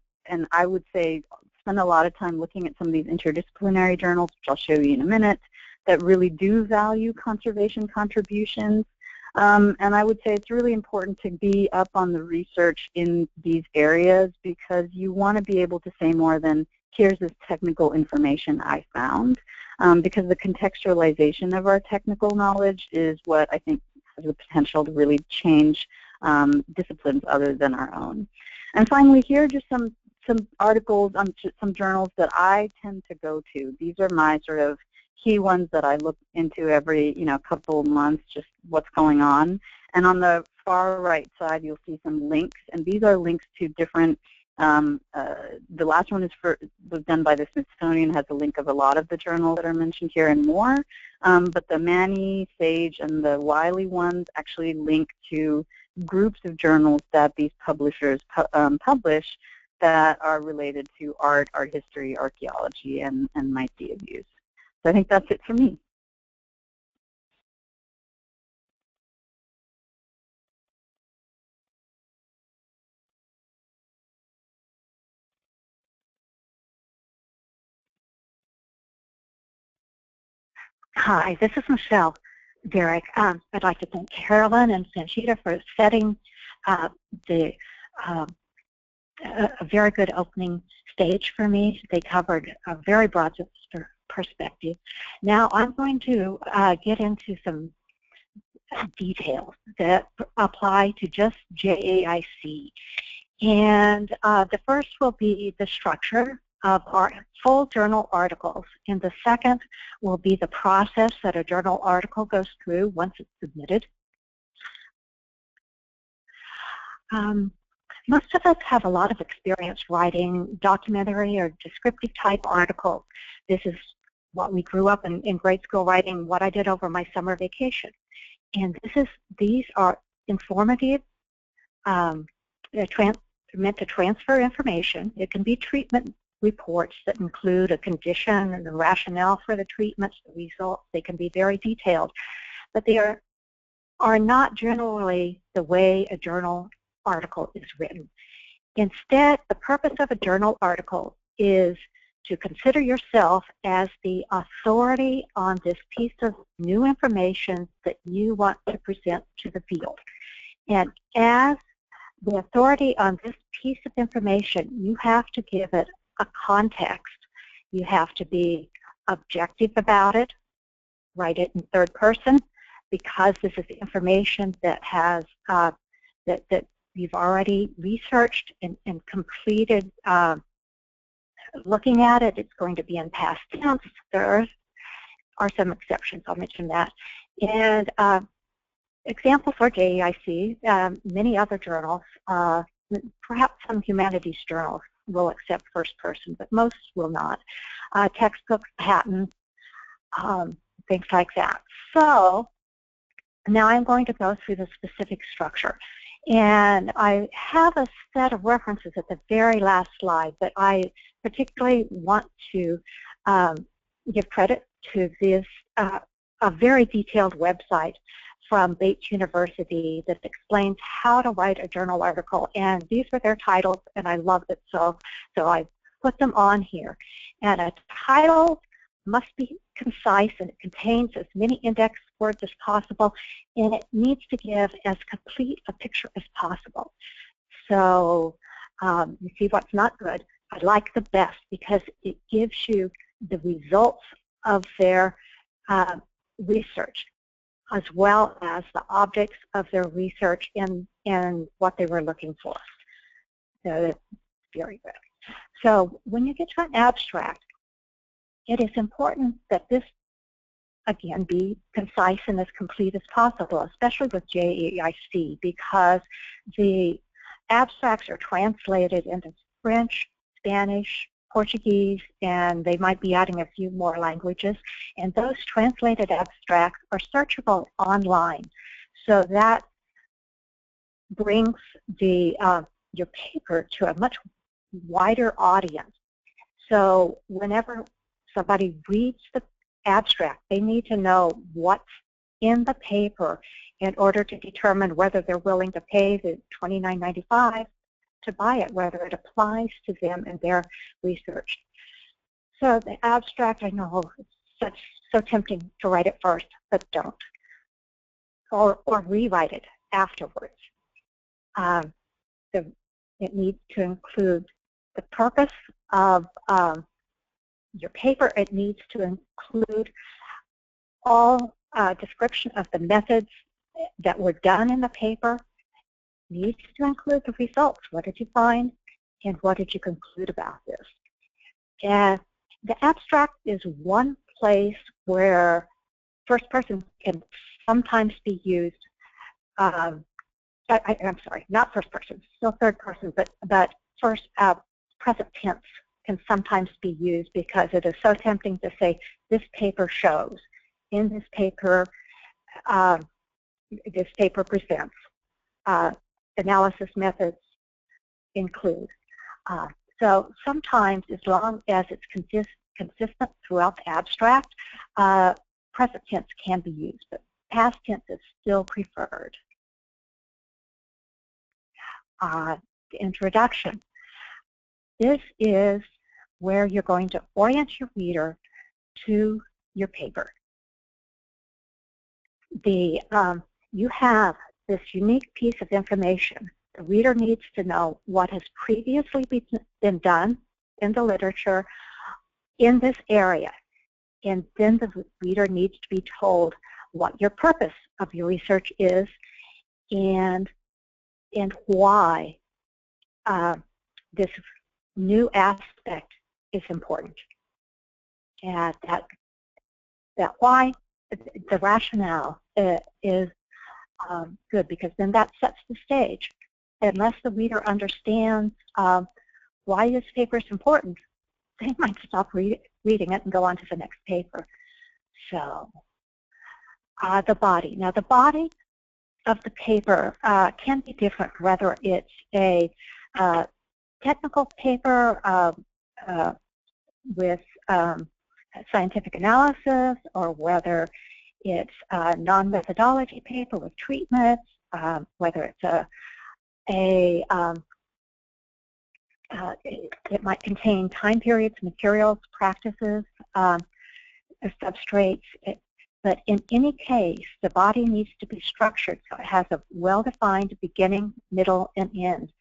Speaker 4: I would say spend a lot of time looking at some of these interdisciplinary journals, which I'll show you in a minute, that really do value conservation contributions. And I would say it's really important to be up on the research in these areas, because you want to be able to say more than, here's this technical information I found, because the contextualization of our technical knowledge is what I think has the potential to really change disciplines other than our own. And finally, here are just some articles on some journals that I tend to go to. These are my sort of key ones that I look into every couple of months, just what's going on. And on the far right side, you'll see some links, and these are links to different. The last one was done by the Smithsonian, has a link of a lot of the journals that are mentioned here and more. But the Manny, Sage, and the Wiley ones actually link to groups of journals that these publishers publish that are related to art history, archaeology, and might be of use. So I think that's it for me.
Speaker 5: Hi, this is Michele Derrick. I'd like to thank Carolyn and Sanchita for setting a very good opening stage for me. They covered a very broad perspective. Now I'm going to get into some details that apply to just JAIC. And the first will be the structure of our full journal articles, and the second will be the process that a journal article goes through once it's submitted. Most of us have a lot of experience writing documentary or descriptive type articles. This is what we grew up in grade school writing, what I did over my summer vacation. And these are informative, they're meant to transfer information. It can be treatment reports that include a condition and the rationale for the treatments, the results. They can be very detailed, but they are not generally the way a journal article is written. Instead, the purpose of a journal article is to consider yourself as the authority on this piece of new information that you want to present to the field. And as the authority on this piece of information, you have to give it a context. You have to be objective about it, write it in third person, because this is information that has that you've already researched and completed looking at it. It's going to be in past tense. There are some exceptions, I'll mention that. And examples are JAIC, many other journals, perhaps some humanities journals will accept first person, but most will not. Textbooks, patents, things like that. So now I'm going to go through the specific structure. And I have a set of references at the very last slide, but I particularly want to give credit to this, a very detailed website from Bates University that explains how to write a journal article. And these were their titles, and I loved it, so I put them on here. And a title must be concise, and it contains as many index words as possible, and it needs to give as complete a picture as possible. So you see what's not good. I like the best because it gives you the results of their research, as well as the objects of their research and what they were looking for. So that's very good. So when you get to an abstract, it is important that this, again, be concise and as complete as possible, especially with JAIC, because the abstracts are translated into French, Spanish, Portuguese, and they might be adding a few more languages. And those translated abstracts are searchable online. So that brings the your paper to a much wider audience. So whenever somebody reads the abstract, they need to know what's in the paper in order to determine whether they're willing to pay the $29.95 to buy it, whether it applies to them and their research. So the abstract, I know it's so tempting to write it first, but don't. Or rewrite it afterwards. It needs to include the purpose of your paper. It needs to include all description of the methods that were done in the paper. Needs to include the results. What did you find, and what did you conclude about this? And the abstract is one place where first person can sometimes be used. I'm sorry, not first person, still third person, but first present tense can sometimes be used because it is so tempting to say, this paper shows. In this paper presents. Analysis methods include. So sometimes, as long as it's consistent throughout the abstract, present tense can be used, but past tense is still preferred. The introduction. This is where you're going to orient your reader to your paper. You have this unique piece of information. The reader needs to know what has previously been done in the literature in this area. And then the reader needs to be told what your purpose of your research is and why this new aspect is important. And that why, the rationale is good, because then that sets the stage. Unless the reader understands why this paper is important, they might stop reading it and go on to the next paper. So the body. Now the body of the paper can be different, whether it's a technical paper with scientific analysis, or whether it's a non-methodology paper with treatments, whether it's it might contain time periods, materials, practices, substrates. But in any case, the body needs to be structured so it has a well-defined beginning, middle, and end.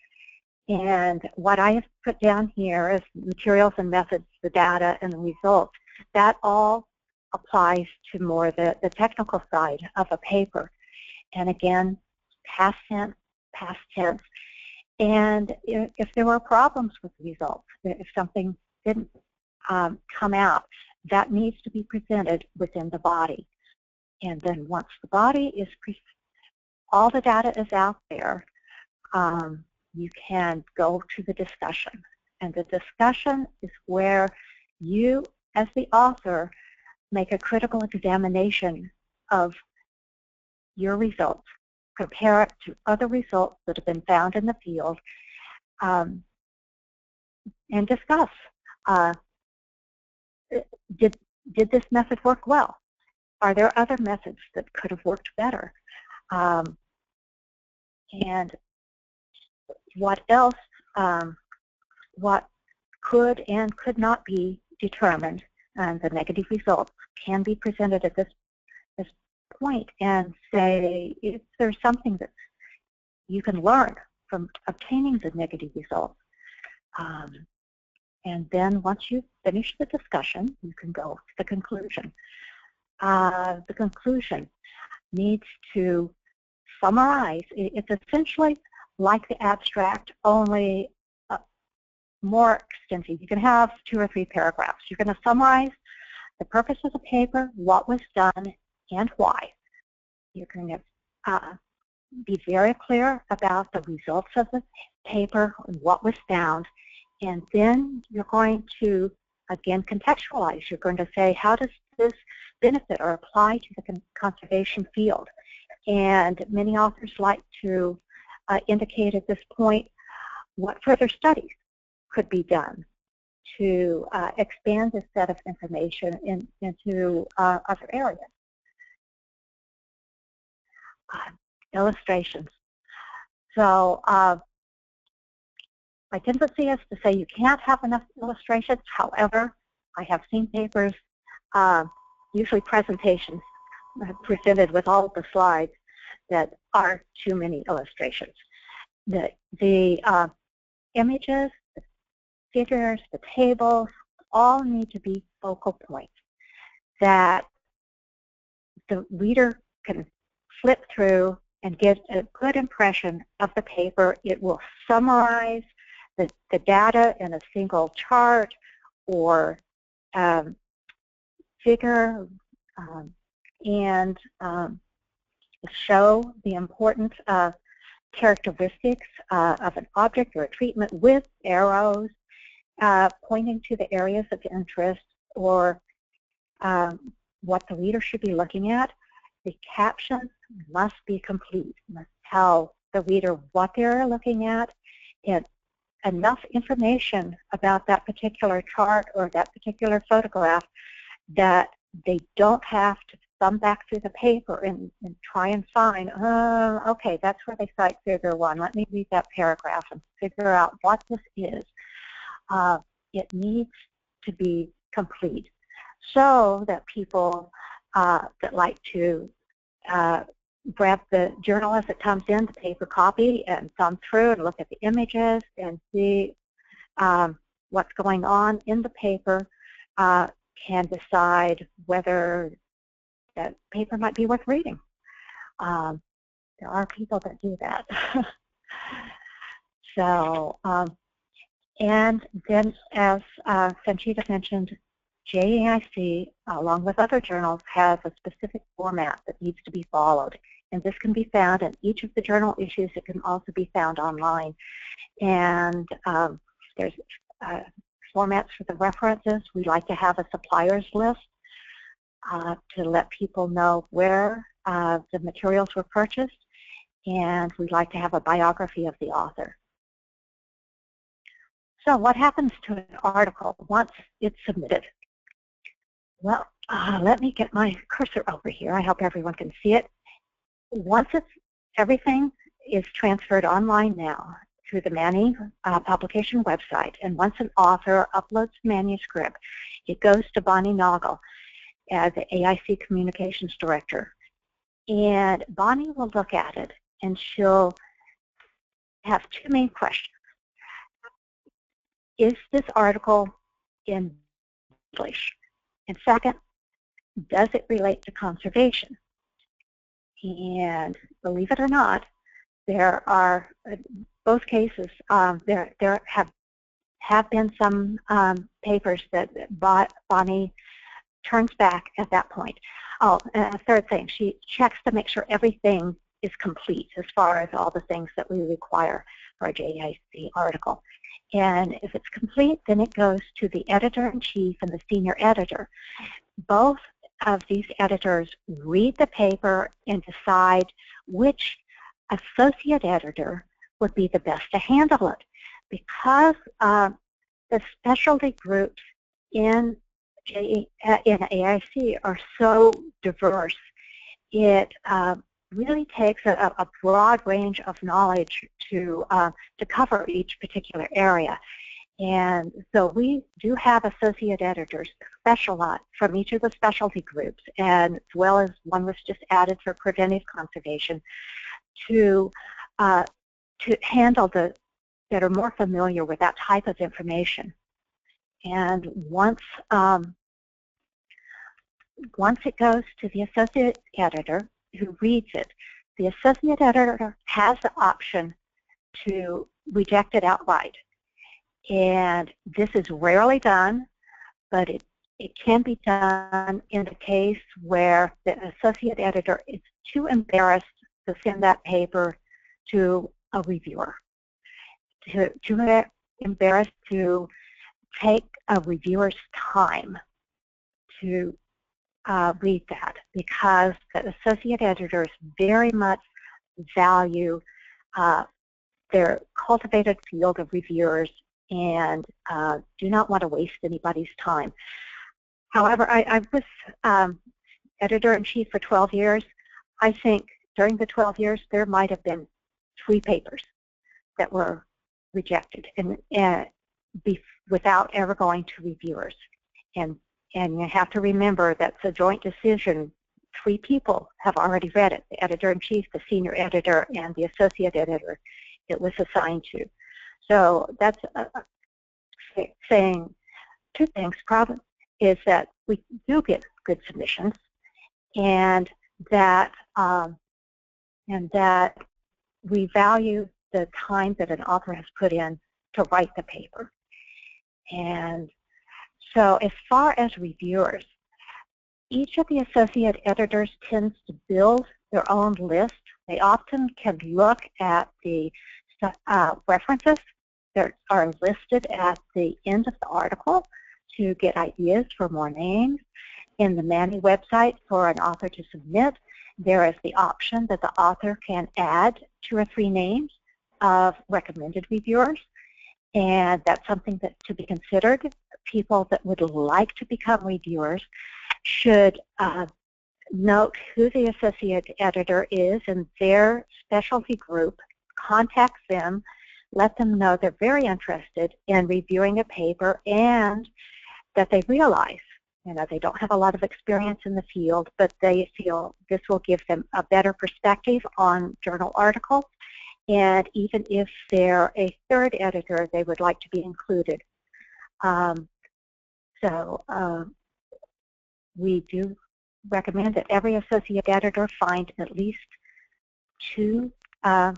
Speaker 5: And what I have put down here is materials and methods, the data, and the results. That all applies to more the technical side of a paper. And again, past tense, past tense. And if there were problems with the results, if something didn't come out, that needs to be presented within the body. And then once the body is, all the data is out there, you can go to the discussion. And the discussion is where you, as the author, make a critical examination of your results, compare it to other results that have been found in the field, and discuss, did this method work well? Are there other methods that could have worked better? And what else, what could and could not be determined, and the negative results can be presented at this point, and say if there's something that you can learn from obtaining the negative results. And then once you finish the discussion, you can go to the conclusion. The conclusion needs to summarize. It's essentially like the abstract, only more extensive. You can have 2 or 3 paragraphs. You're going to summarize the purpose of the paper, what was done, and why. You're going to be very clear about the results of the paper and what was found. And then you're going to, again, contextualize. You're going to say, how does this benefit or apply to the conservation field? And many authors like to indicate at this point what further studies could be done to expand this set of information into other areas. Illustrations. So my tendency is to say you can't have enough illustrations. However, I have seen papers, usually presentations, presented with all of the slides that are too many illustrations. The images, the figures, the tables, all need to be focal points that the reader can flip through and get a good impression of the paper. It will summarize the data in a single chart or figure, and show the important characteristics of an object or a treatment with arrows pointing to the areas of interest or what the reader should be looking at. The captions must be complete, must tell the reader what they're looking at, and enough information about that particular chart or that particular photograph that they don't have to thumb back through the paper and try and find, okay, that's where they cite figure 1. Let me read that paragraph and figure out what this is. It needs to be complete so that people that like to grab the journal as it comes in, the paper copy, and thumb through and look at the images and see what's going on in the paper, can decide whether that paper might be worth reading. There are people that do that. So, and then as Sanchita mentioned, JAIC, along with other journals, has a specific format that needs to be followed. And this can be found in each of the journal issues. It can also be found online. And there's formats for the references. We like to have a suppliers list to let people know where the materials were purchased. And we like to have a biography of the author. So what happens to an article once it's submitted? Well, let me get my cursor over here. I hope everyone can see it. Once everything is transferred online now through the Manny publication website, and once an author uploads manuscript, it goes to Bonnie Noggle as the AIC Communications Director. And Bonnie will look at it, and she'll have two main questions. Is this article in English? And second, does it relate to conservation? And believe it or not, there are, both cases, there have been some papers that Bonnie turns back at that point. Oh, and a third thing, she checks to make sure everything is complete as far as all the things that we require for a JAIC article. And if it's complete, then it goes to the editor-in-chief and the senior editor. Both of these editors read the paper and decide which associate editor would be the best to handle it. Because the specialty groups in AIC are so diverse, it really takes a broad range of knowledge to cover each particular area. And so we do have associate editors specialized from each of the specialty groups, and as well as one was just added for preventive conservation, to handle that are more familiar with that type of information. And once it goes to the associate editor who reads it, the associate editor has the option to reject it outright. And this is rarely done, but it can be done in a case where the associate editor is too embarrassed to send that paper to a reviewer, too embarrassed to take a reviewer's time to read that, because the associate editors very much value their cultivated field of reviewers and do not want to waste anybody's time. However, I was editor-in-chief for 12 years. I think during the 12 years there might have been 3 papers that were rejected and without ever going to reviewers. And you have to remember that's a joint decision. 3 people have already read it, the editor-in-chief, the senior editor, and the associate editor it was assigned to. So that's saying 2 things. Problem is that we do get good submissions, and that we value the time that an author has put in to write the paper. And so as far as reviewers, each of the associate editors tends to build their own list. They often can look at the references that are listed at the end of the article to get ideas for more names. In the Manny website, for an author to submit, there is the option that the author can add 2 or 3 names of recommended reviewers. and that's something that to be considered. People that would like to become reviewers should note who the associate editor is in their specialty group, contact them, let them know they're very interested in reviewing a paper and that they realize, they don't have a lot of experience in the field, but they feel this will give them a better perspective on journal articles. And even if they're a third editor, they would like to be included. We do recommend that every associate editor find at least 2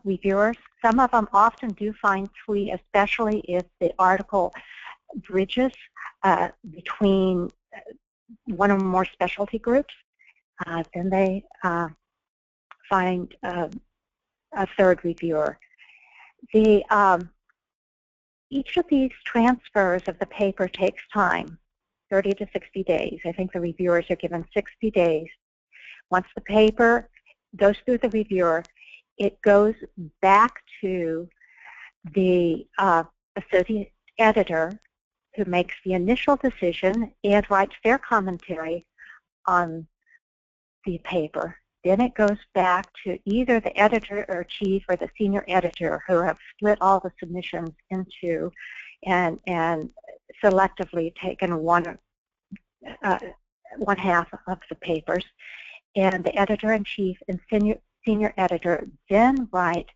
Speaker 5: reviewers. Some of them often do find 3, especially if the article bridges between one or more specialty groups. Then they find a third reviewer. Each of these transfers of the paper takes time, 30 to 60 days. I think the reviewers are given 60 days. Once the paper goes through the reviewer, it goes back to the associate editor who makes the initial decision and writes their commentary on the paper. Then it goes back to either the editor-in-chief or the senior editor who have split all the submissions into and selectively taken one half of the papers. And the editor-in-chief and senior editor then write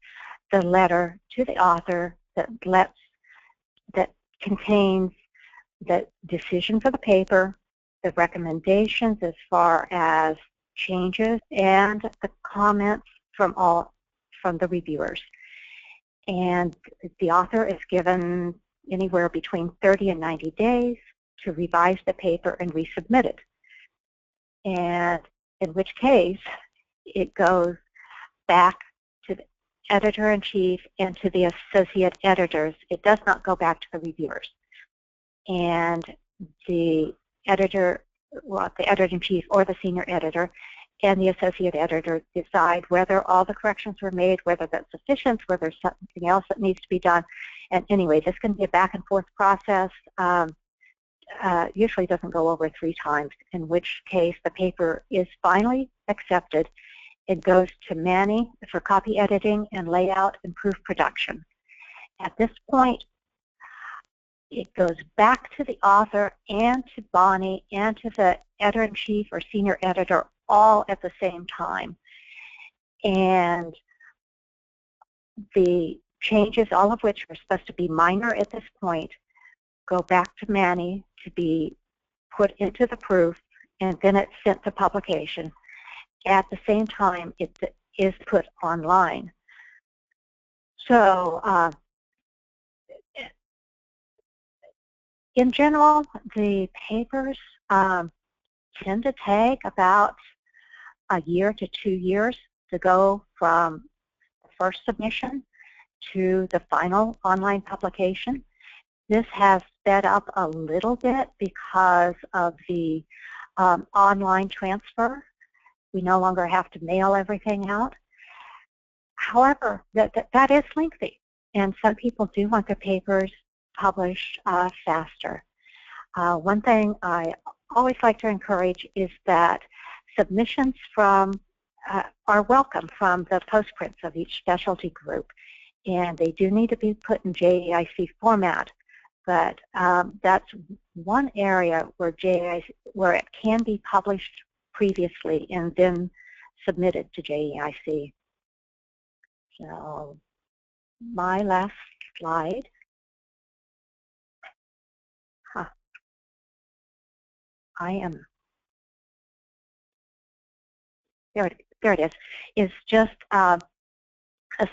Speaker 5: the letter to the author that contains the decision for the paper, the recommendations as far as changes, and the comments from the reviewers. And the author is given anywhere between 30 and 90 days to revise the paper and resubmit it. And in which case, it goes back to the editor-in-chief and to the associate editors. It does not go back to the reviewers. And the editor-in-chief or the senior editor and the associate editor decide whether all the corrections were made, whether that's sufficient, whether there's something else that needs to be done. And anyway, this can be a back and forth process. Usually doesn't go over 3 times, in which case the paper is finally accepted. It goes to Manny for copy editing and layout and proof production. At this point, it goes back to the author and to Bonnie and to the editor-in-chief or senior editor all at the same time. And the changes, all of which are supposed to be minor at this point, go back to Manny to be put into the proof, and then it's sent to publication. At the same time, it is put online. So in general, the papers tend to take about a year to 2 years to go from the first submission to the final online publication. This has sped up a little bit because of the online transfer. We no longer have to mail everything out. However, that is lengthy, and some people do want their papers published faster. One thing I always like to encourage is that submissions are welcome from the postprints of each specialty group, and they do need to be put in JAIC format. But that's one area where it can be published previously and then submitted to JAIC. So my last slide. There it is just a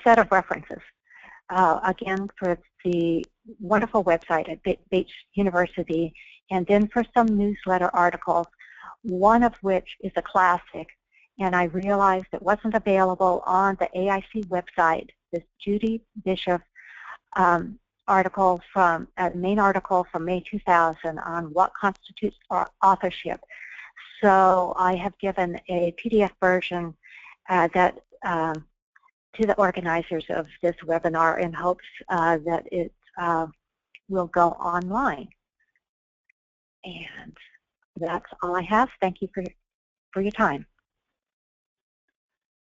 Speaker 5: set of references. Again, for the wonderful website at Bates University, and then for some newsletter articles, one of which is a classic, and I realized it wasn't available on the AIC website, this Judy Bishop article from, main article from May 2000 on what constitutes authorship. So I have given a PDF version to the organizers of this webinar in hopes that it will go online. And that's all I have. Thank you for your time.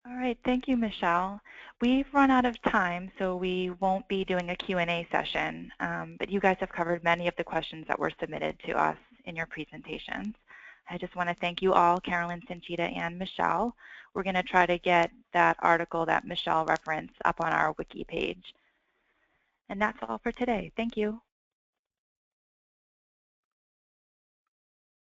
Speaker 1: All right, thank you, Michele. We've run out of time, so we won't be doing a Q&A session, but you guys have covered many of the questions that were submitted to us in your presentations. I just want to thank you all, Carolyn, Sanchita, and Michele. We're going to try to get that article that Michele referenced up on our wiki page. And that's all for today. Thank you.